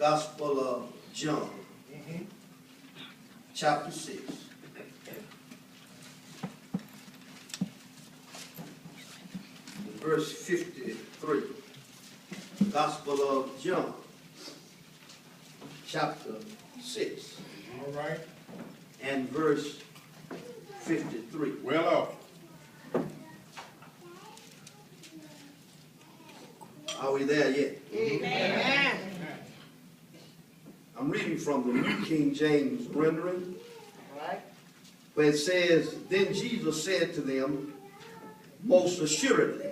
Gospel of John, chapter 6. Verse 53. Gospel of John, chapter 6. All right. And verse 53. Well off. Are we there yet? Amen. I'm reading from the New King James rendering, Right. where it says, Then Jesus said to them, Most assuredly,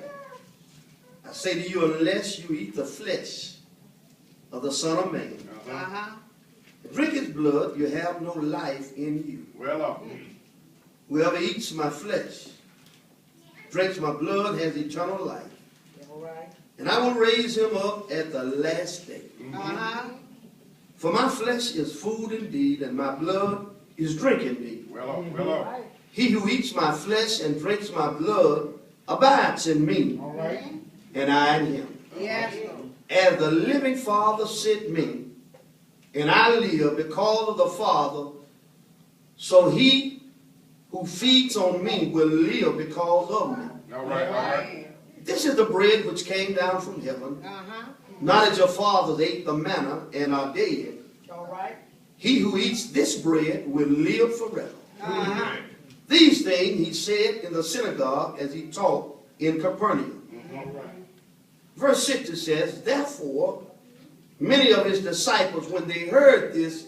I say to you, unless you eat the flesh of the Son of Man, and drink his blood, you have no life in you. Well off. Whoever eats my flesh, drinks my blood, has eternal life. All right. And I will raise him up at the last day. For my flesh is food indeed, and my blood is drink indeed. Well off. Well off. He who eats my flesh and drinks my blood abides in me, All right. and I in him. Yes. As the living Father sent me, and I live because of the Father, so he who feeds on me will live because of me. All right. All right. This is the bread which came down from heaven, not as your fathers ate the manna and are dead. All right. He who eats this bread will live forever. These things he said in the synagogue as he taught in Capernaum. All right. Verse 60 says, Therefore, many of his disciples, when they heard this,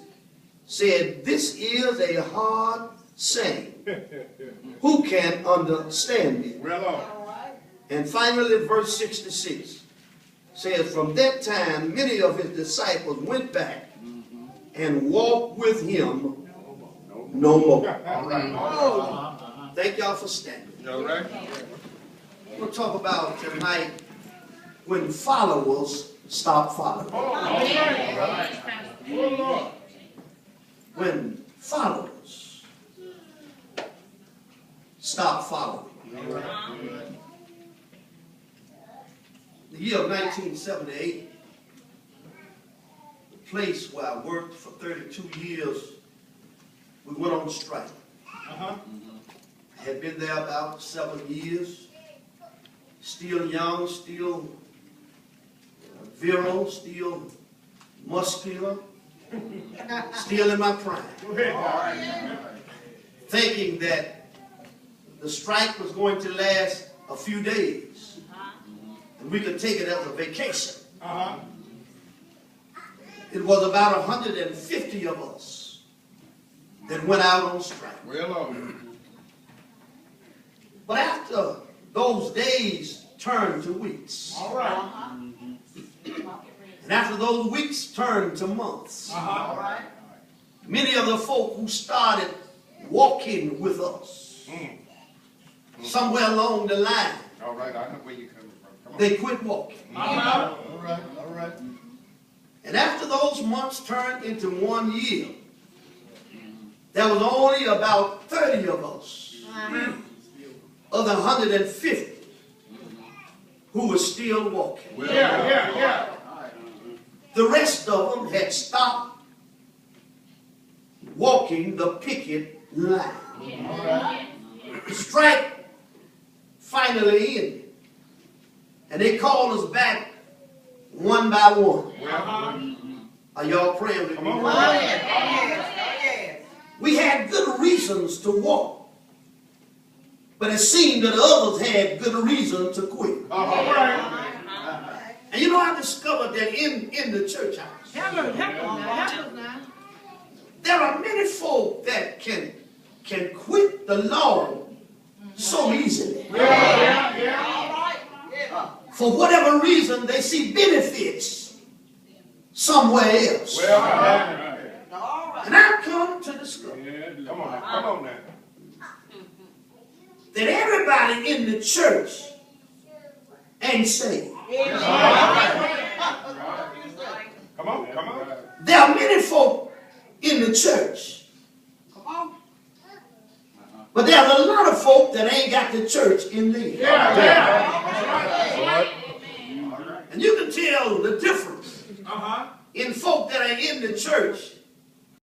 said, This is a hard saying. Who can understand it? Well off. All right. And finally, verse 66 says, From that time, many of his disciples went back and walked with him no more. All right. Thank y'all for standing. All right. We're going to talk about tonight when followers stop following. When followers stop following. The year of 1978, the place where I worked for 32 years, we went on strike. I had been there about 7 years, still young, still virile, still muscular, still in my prime. Thinking that the strike was going to last a few days, and we could take it as a vacation. It was about 150 of us that went out on strike. Well off. But after those days turned to weeks, All right. and after those weeks turned to months, All right. many of the folk who started walking with us, somewhere along the line, All right. I know where you're coming from. Come on. they quit walking. All right. All right. And after those months turned into 1 year, there was only about 30 of us of the 150 who were still walking. Yeah. The rest of them had stopped walking the picket line. All right. The strike finally ended. And they called us back one by one. Well, Are y'all praying with me? Come on. Yes. We had good reasons to walk. But it seemed that others had good reason to quit. all right. And you know, I discovered that in the church house, Help us now. there are many folk that can quit the law so easily. All right. Yeah. For whatever reason, they see benefits somewhere else. Well, all right. All right. And I've come to discover Come on. Come on now. that everybody in the church ain't saved. Come on. Come on. There are many folk in the church, Come on. but there's a lot of folk that ain't got the church in them. Yeah. And you can tell the difference in folk that are in the church